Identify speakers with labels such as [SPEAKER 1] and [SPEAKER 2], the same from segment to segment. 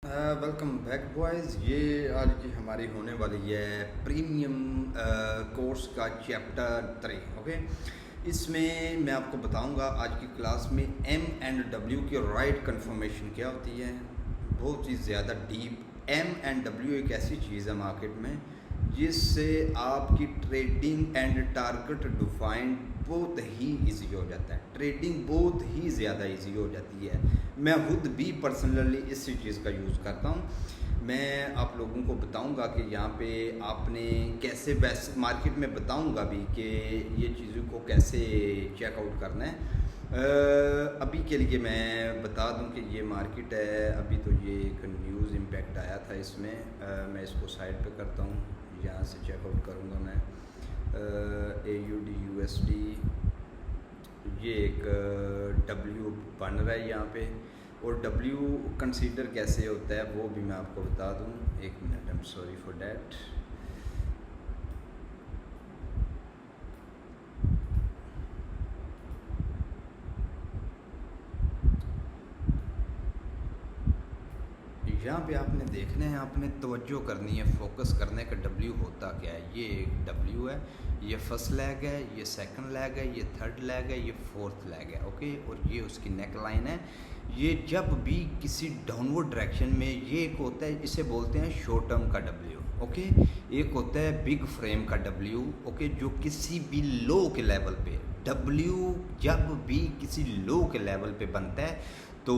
[SPEAKER 1] Welcome back boys. ये आज की हमारी होने वाली है प्रीमियम कोर्स का चैप्टर 3। ओके, इसमें मैं आपको बताऊंगा आज की क्लास में एम एंड डब्ल्यू की राइट कन्फर्मेशन क्या होती है। बहुत ही ज़्यादा डीप। एम एंड डब्ल्यू एक ऐसी चीज़ है मार्केट में जिससे आपकी ट्रेडिंग एंड टारगेट डिफाइंड बहुत ही इजी हो जाता है। ट्रेडिंग बहुत ही ज़्यादा इजी हो जाती है। मैं खुद भी पर्सनली इसी चीज़ का यूज़ करता हूँ। मैं आप लोगों को बताऊंगा कि यहाँ पे आपने कैसे बेस्ट मार्केट में बताऊंगा भी कि ये चीज़ों को कैसे चेकआउट करना है। अभी के लिए मैं बता दूं कि ये मार्केट है। अभी तो ये एक न्यूज़ इम्पैक्ट आया था इसमें। मैं इसको साइड पे करता हूँ, यहाँ से चेकआउट करूँगा मैं। AUD ये एक डब्ल्यू बन रहा है यहाँ पे, और डब्ल्यू कंसीडर कैसे होता है वो भी मैं आपको बता दूँ। एक minute, I am sorry for that. यहाँ पे आपने देखना है, आपने तवज्जो करनी है, फोकस करने का डब्ल्यू होता क्या है। ये एक डब्ल्यू है, ये फर्स्ट लेग है, ये सेकंड लेग है, ये थर्ड लेग है, ये फोर्थ लेग है। ओके, और ये उसकी नेक लाइन है। ये जब भी किसी डाउनवर्ड डायरेक्शन में, ये एक होता है, इसे बोलते हैं शॉर्ट टर्म का डब्ल्यू। ओके, एक होता है बिग फ्रेम का डब्ल्यू। ओके, जो किसी भी लो के लेवल पे डब्ल्यू जब भी किसी लो के लेवल पे बनता है तो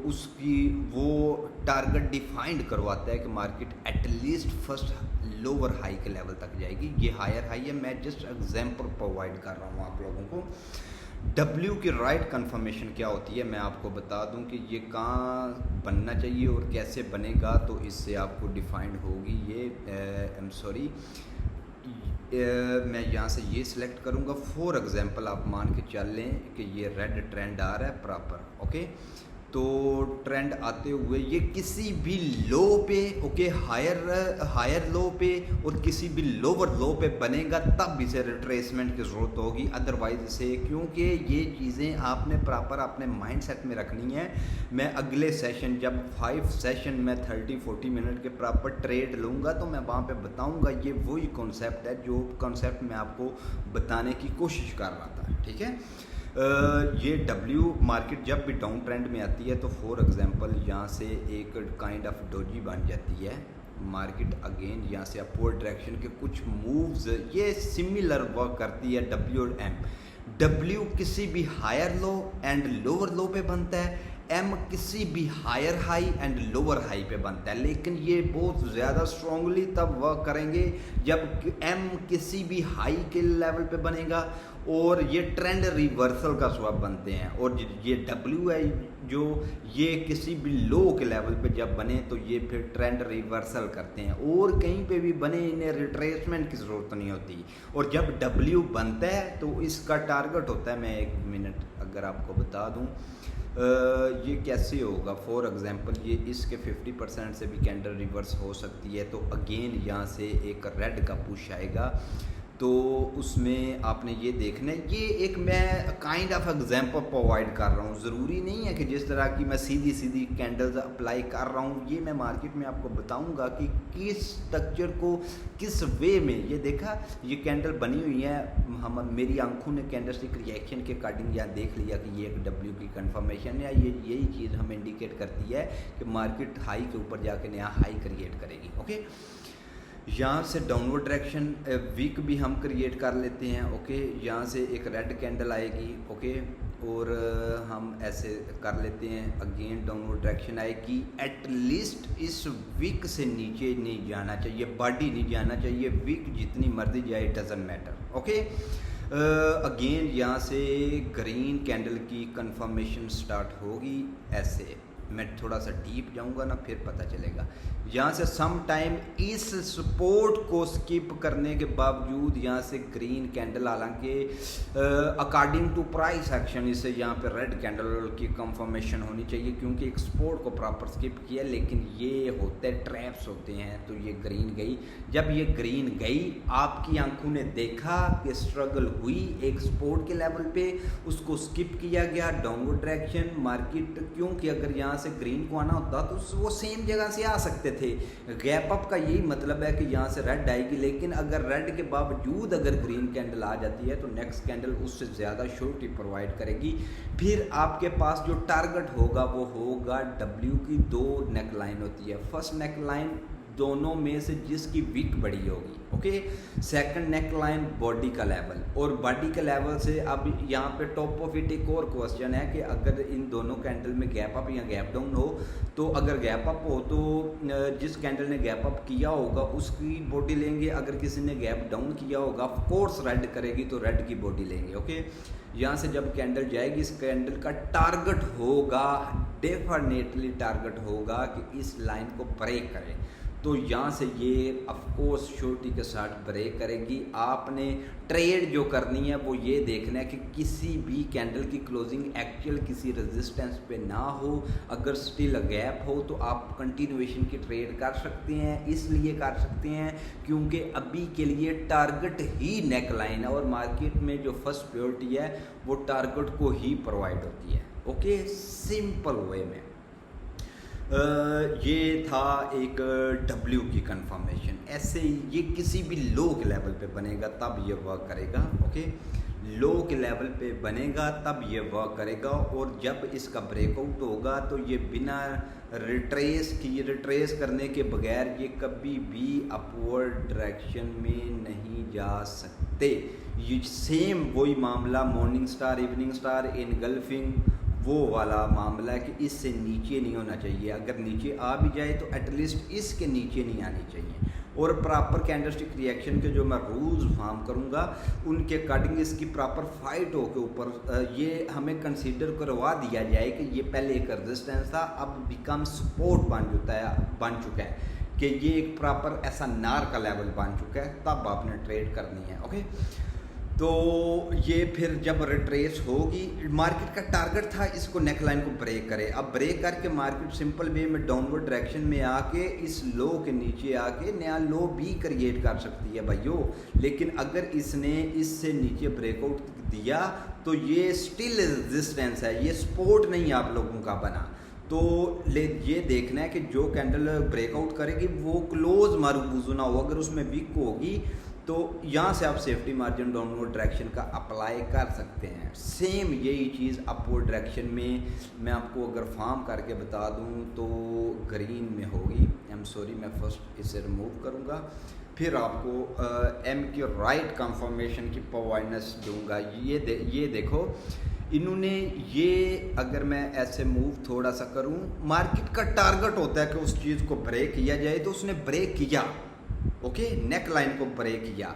[SPEAKER 1] उसकी वो टारगेट डिफाइंड करवाता है कि market at least first lower high के लेवल तक जाएगी। ये हायर हाई है, मैं जस्ट एग्जांपल प्रोवाइड कर रहा हूँ आप लोगों को। डब्ल्यू की राइट कंफर्मेशन क्या होती है मैं आपको बता दूं कि ये कहाँ बनना चाहिए और कैसे बनेगा, तो इससे आपको डिफाइंड होगी ये। आई एम सॉरी, मैं यहाँ से ये सिलेक्ट करूँगा। फॉर एग्जांपल आप मान के चल लें कि ये रेड ट्रेंड आ रहा है प्रॉपर। ओके, तो ट्रेंड आते हुए ये किसी भी लो पे, ओके, हायर लो पे और किसी भी लोअर लो पे बनेगा, तब इसे रिट्रेसमेंट की ज़रूरत होगी। अदरवाइज इसे, क्योंकि ये चीज़ें आपने प्रॉपर अपने माइंड सेट में रखनी है। मैं अगले सेशन, जब 5 सेशन में 30-40 मिनट के प्रॉपर ट्रेड लूँगा, तो मैं वहाँ पे बताऊँगा। ये वही कॉन्सेप्ट है जो कॉन्सेप्ट मैं आपको बताने की कोशिश कर रहा था। ठीक है, ये डब्ल्यू मार्केट जब भी डाउन ट्रेंड में आती है तो फॉर एग्जांपल यहाँ से एक काइंड ऑफ डोजी बन जाती है मार्केट। अगेन यहाँ से अपवर्ड डायरेक्शन के कुछ मूव्स ये सिमिलर वर्क करती है डब्ल्यू और एम। डब्ल्यू किसी भी higher low and lower low पे बनता है, एम किसी भी higher high and lower high पे बनता है। लेकिन ये बहुत ज़्यादा स्ट्रांगली तब वर्क करेंगे जब एम किसी भी हाई के लेवल पे बनेगा और ये ट्रेंड रिवर्सल का स्वैप बनते हैं। और ये डब्ल्यू है जो ये किसी भी लो के लेवल पे जब बने तो ये फिर ट्रेंड रिवर्सल करते हैं, और कहीं पे भी बने इन्हें रिट्रेसमेंट की ज़रूरत नहीं होती। और जब डब्ल्यू बनता है तो इसका टारगेट होता है, मैं 1 मिनट अगर आपको बता दूं ये कैसे होगा। फॉर एग्जांपल ये इसके 50% से भी कैंडल रिवर्स हो सकती है, तो अगेन यहाँ से एक रेड का पुश आएगा, तो उसमें आपने ये देखना है। ये एक मैं काइंड ऑफ एग्जांपल प्रोवाइड कर रहा हूँ। ज़रूरी नहीं है कि जिस तरह की मैं सीधी सीधी कैंडल्स अप्लाई कर रहा हूँ। ये मैं मार्केट में आपको बताऊँगा कि किस स्ट्रक्चर को किस वे में। ये देखा, ये कैंडल बनी हुई है, हम मेरी आंखों ने कैंडलस्टिक रिएक्शन के अकॉर्डिंग यहाँ देख लिया कि ये एक डब्ल्यू की कंफर्मेशन है। ये यही चीज़ हमें इंडिकेट करती है कि मार्केट हाई के ऊपर जाके नया हाई क्रिएट करेगी। ओके, यहाँ से डाउनवर्ड डायरेक्शन वीक भी हम क्रिएट कर लेते हैं। ओके, यहाँ से एक रेड कैंडल आएगी। ओके, और हम ऐसे कर लेते हैं, अगेन डाउनवर्ड डायरेक्शन आएगी। एटलीस्ट इस वीक से नीचे नहीं जाना चाहिए, बॉडी नहीं जाना चाहिए। वीक जितनी मर्जी जाए, डजंट मैटर। ओके, अगेन यहाँ से ग्रीन कैंडल की कंफर्मेशन स्टार्ट होगी। ऐसे मैं थोड़ा सा डीप जाऊंगा ना, फिर पता चलेगा। यहाँ से सम टाइम इस सपोर्ट को स्किप करने के बावजूद यहाँ से ग्रीन कैंडल, हालांकि अकॉर्डिंग टू प्राइस एक्शन इसे यहाँ पे रेड कैंडल की कंफर्मेशन होनी चाहिए, क्योंकि एक सपोर्ट को प्रॉपर स्किप किया। लेकिन ये होते ट्रैप्स होते हैं, तो ये ग्रीन गई। जब ये ग्रीन गई, आपकी आंखों ने देखा कि स्ट्रगल हुई एक सपोर्ट के लेवल पे, उसको स्किप किया गया डाउनवर्ड डायरेक्शन मार्केट, क्योंकि अगर यहाँ यहाँ से ग्रीन को आना होता तो वो सेम जगह से आ सकते थे। गैप अप का यही मतलब है कि यहाँ से रेड आएगी, लेकिन अगर रेड के बावजूद अगर ग्रीन कैंडल आ जाती है तो नेक्स्ट कैंडल उससे ज़्यादा श्योरिटी प्रोवाइड करेगी। फिर आपके पास जो टारगेट होगा वो होगा डब्ल्यू की 2 नेक लाइन होती है। फर्स्ट नेक लाइन दोनों में से जिसकी विक बड़ी होगी, okay. Second neck line body का लेवल, और बॉडी के लेवल से अब यहाँ पे टॉप ऑफ इट एक और क्वेश्चन है कि अगर इन दोनों कैंडल में गैप अप या गैप डाउन हो, तो अगर गैप अप हो तो जिस कैंडल ने गैप अप किया होगा उसकी बॉडी लेंगे, अगर किसी ने गैप डाउन किया होगा ऑफ कोर्स रेड करेगी तो रेड की बॉडी लेंगे, ओके। यहाँ से जब कैंडल जाएगी इस कैंडल का टारगेट होगा, डेफिनेटली टारगेट होगा कि इस लाइन को ब्रेक करें, तो यहाँ से ये ऑफकोर्स श्योरिटी के साथ ब्रेक करेगी। आपने ट्रेड जो करनी है वो ये देखना है कि किसी भी कैंडल की क्लोजिंग एक्चुअल किसी रेजिस्टेंस पे ना हो। अगर स्टिल गैप हो तो आप कंटिन्यूएशन की ट्रेड कर सकते हैं, इसलिए कर सकते हैं क्योंकि अभी के लिए टारगेट ही नेक लाइन है और मार्केट में जो फर्स्ट प्रायोरिटी है वो टारगेट को ही प्रोवाइड होती है, ओके, सिंपल वे में। ये था एक डब्ल्यू की कंफर्मेशन। ऐसे ये किसी भी लो के लेवल पे बनेगा तब ये वर्क करेगा, ओके। लो के लेवल पे बनेगा तब ये वर्क करेगा, और जब इसका ब्रेकआउट होगा तो ये बिना रिट्रेस करने के बगैर ये कभी भी अपवर्ड डायरेक्शन में नहीं जा सकते। ये सेम वही मामला morning star, evening star, engulfing, वो वाला मामला है कि इससे नीचे नहीं होना चाहिए। अगर नीचे आ भी जाए तो एटलीस्ट इसके नीचे नहीं आनी चाहिए। और प्रॉपर कैंडलस्टिक रिएक्शन के जो मैं रूल्स फॉर्म करूँगा उनके अकॉर्डिंग इसकी प्रॉपर फाइट हो के ऊपर ये हमें कंसीडर करवा दिया जाए कि ये पहले एक रेजिस्टेंस था, अब बिकम सपोर्ट बन चुका है कि ये एक प्रॉपर ऐसा नार का लेवल बन चुका है, तब आपने ट्रेड करनी है, ओके। तो ये फिर जब रिट्रेस होगी, मार्केट का टारगेट था इसको नेकलाइन को ब्रेक करे। अब ब्रेक करके मार्केट सिंपल वे में डाउनवर्ड डायरेक्शन में आके इस लो के नीचे आके नया लो भी क्रिएट कर सकती है भाइयों। लेकिन अगर इसने इससे नीचे ब्रेकआउट दिया तो ये स्टिल रेजिस्टेंस है, ये सपोर्ट नहीं आप लोगों का बना। तो ये देखना है कि जो कैंडल ब्रेकआउट करेगी वो क्लोज मारूबूजू ना हो। अगर उसमें वीक होगी तो यहाँ से आप सेफ्टी मार्जिन डाउनवर्ड डायरेक्शन का अप्लाई कर सकते हैं। सेम यही चीज़ अपवर्ड डायरेक्शन में मैं आपको अगर फॉर्म करके बता दूँ तो ग्रीन में होगी। आई एम सॉरी, मैं फर्स्ट इसे रिमूव करूँगा, फिर आपको एम की राइट कंफर्मेशन की अवेयरनेस दूँगा। ये देखो, इन्होंने ये अगर मैं ऐसे मूव थोड़ा सा करूँ, मार्केट का टारगेट होता है कि उस चीज़ को ब्रेक किया जाए, तो उसने ब्रेक किया, ओके, नेक लाइन को ब्रेक किया।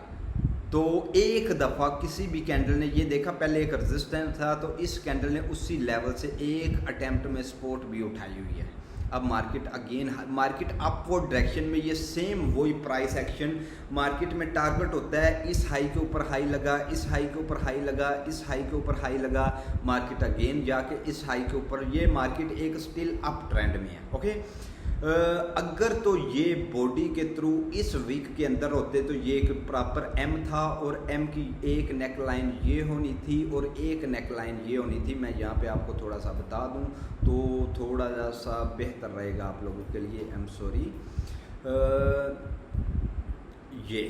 [SPEAKER 1] तो एक दफ़ा किसी भी कैंडल ने ये देखा, पहले एक रेजिस्टेंस था तो इस कैंडल ने उसी लेवल से एक अटेम्प्ट में सपोर्ट भी उठाई हुई है। अब मार्केट अपवर्ड डायरेक्शन में, ये सेम वही प्राइस एक्शन मार्केट में टारगेट होता है। इस हाई के ऊपर हाई लगा, इस हाई के ऊपर हाई लगा, इस हाई के ऊपर हाई लगा, मार्केट अगेन जाके इस हाई के ऊपर, ये मार्केट एक स्टिल अप ट्रेंड में है, ओके। अगर तो ये बॉडी के थ्रू इस वीक के अंदर होते तो ये एक प्रॉपर एम था और एम की एक नेक लाइन ये होनी थी और एक नेक लाइन ये होनी थी। मैं यहाँ पे आपको थोड़ा सा बता दूँ तो थोड़ा सा बेहतर रहेगा आप लोगों के लिए। आई एम सॉरी, ये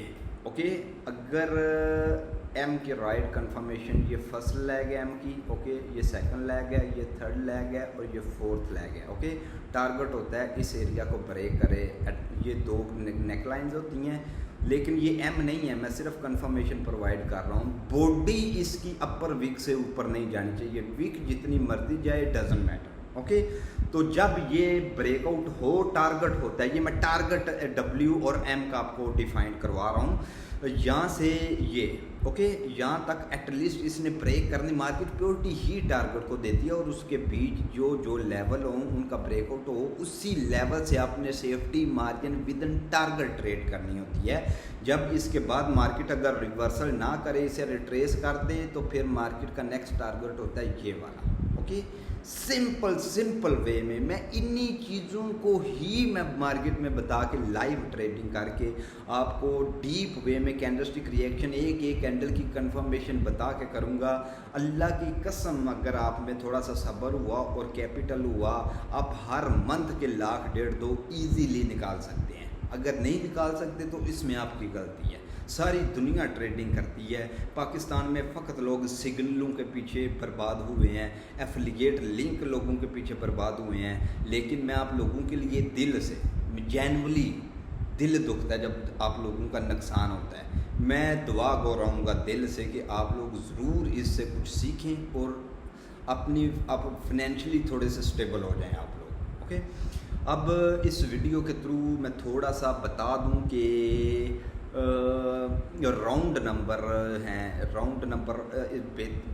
[SPEAKER 1] ओके। अगर एम की राइट कंफर्मेशन, ये फर्स्ट लैग है एम की, ओके, ये सेकंड लैग है, ये थर्ड लैग है और ये फोर्थ लैग है, ओके। टारगेट होता है इस एरिया को ब्रेक करे। ये दो नेकलाइंस होती हैं, लेकिन ये एम नहीं है, मैं सिर्फ कंफर्मेशन प्रोवाइड कर रहा हूँ। बॉडी इसकी अपर विक से ऊपर नहीं जानी चाहिए, विक जितनी मर्जी जाए डजंट मैटर, ओके। तो जब ये ब्रेकआउट हो, टारगेट होता है, ये मैं टारगेट डब्ल्यू और एम का आपको डिफाइन करवा रहा हूँ। यहाँ से ये ओके, यहाँ तक एटलीस्ट इसने ब्रेक करनी, मार्केट प्योरिटी ही टारगेट को देती है और उसके बीच जो लेवल हो उनका ब्रेकआउट हो, उसी लेवल से आपने safety margin with in target trade करनी होती है। जब इसके बाद मार्केट अगर रिवर्सल ना करे, इसे रिट्रेस कर दे, तो फिर मार्केट का नेक्स्ट टारगेट होता है ये वाला, ओके। सिंपल वे में। मैं इन्हीं चीज़ों को ही मैं मार्केट में बता के लाइव ट्रेडिंग करके आपको डीप वे में कैंडलस्टिक रिएक्शन एक एक कैंडल की कंफर्मेशन बता के करूँगा। अल्लाह की कसम, अगर आप में थोड़ा सा सब्र हुआ और कैपिटल हुआ, आप हर मंथ के लाख 1.5-2 ईजीली निकाल सकते हैं। अगर नहीं निकाल सकते तो इसमें आपकी गलती है। सारी दुनिया ट्रेडिंग करती है। पाकिस्तान में फ़कत लोग सिग्नलों के पीछे बर्बाद हुए हैं, एफिलिएट लिंक लोगों के पीछे बर्बाद हुए हैं। लेकिन मैं आप लोगों के लिए दिल से, जेन्युइनली दिल दुखता है जब आप लोगों का नुकसान होता है। मैं दुआ गो रहूँगा दिल से कि आप लोग ज़रूर इससे कुछ सीखें और आप फाइनेंशियली थोड़े से स्टेबल हो जाएं आप लोग। ओके, अब इस वीडियो के थ्रू मैं थोड़ा सा बता दूं कि राउंड नंबर हैं। राउंड नंबर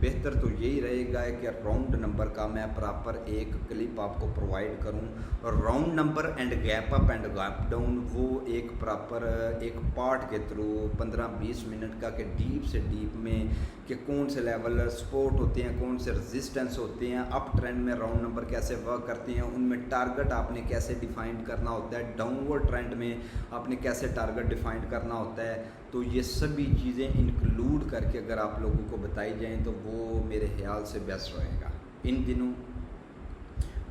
[SPEAKER 1] बेहतर तो यही रहेगा कि राउंड नंबर का मैं प्रॉपर एक क्लिप आपको प्रोवाइड करूं, और round number and gap up and gap down वो एक प्रॉपर एक पार्ट के थ्रू 15-20 मिनट का, कि डीप से डीप में कि कौन से लेवल सपोर्ट होते हैं, कौन से रेजिस्टेंस होते हैं, अप ट्रेंड में राउंड नंबर कैसे वर्क करते हैं, उनमें टारगेट आपने कैसे डिफाइन करना होता है, डाउनवर्ड ट्रेंड में आपने कैसे टारगेट डिफाइन करना होता है। तो ये सभी चीज़ें इंक्लूड करके अगर आप लोगों को बताई जाएं तो वो मेरे ख्याल से बेस्ट रहेगा। इन दिनों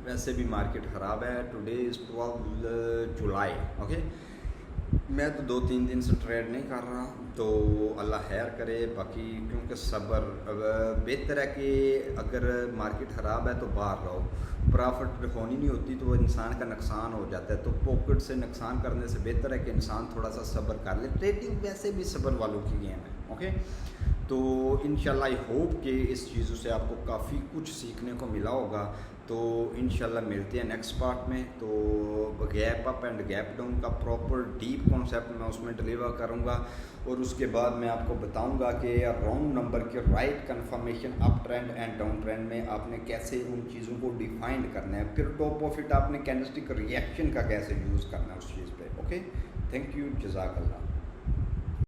[SPEAKER 1] वैसे भी मार्केट ख़राब है। Today is 12 July. ओके, मैं तो 2-3 दिन से ट्रेड नहीं कर रहा, तो अल्लाह खैर करे। बाकी क्योंकि सब्र बेहतर है कि अगर मार्केट ख़राब है तो बाहर रहो, प्रॉफिट होनी नहीं होती तो इंसान का नुकसान हो जाता है। तो पॉकेट से नुकसान करने से बेहतर है कि इंसान थोड़ा सा सब्र कर ले। ट्रेडिंग वैसे भी सब्र वालों की गेम है। ओके, तो इंशाल्लाह आई होप कि इस चीज़ों से आपको काफ़ी कुछ सीखने को मिला होगा। तो इंशाल्लाह मिलते हैं नेक्स्ट पार्ट में। तो gap up and gap down का प्रॉपर डीप कॉन्सेप्ट मैं उसमें डिलीवर करूँगा, और उसके बाद मैं आपको बताऊँगा कि राउंड नंबर के right confirmation up trend and down trend में आपने कैसे उन चीज़ों को डिफाइन करना है। फिर टॉप ऑफ इट आपने कैंडलस्टिक रिएक्शन का कैसे यूज़ करना है उस चीज़ पे। ओके, थैंक यू, जज़ाकल्लाह।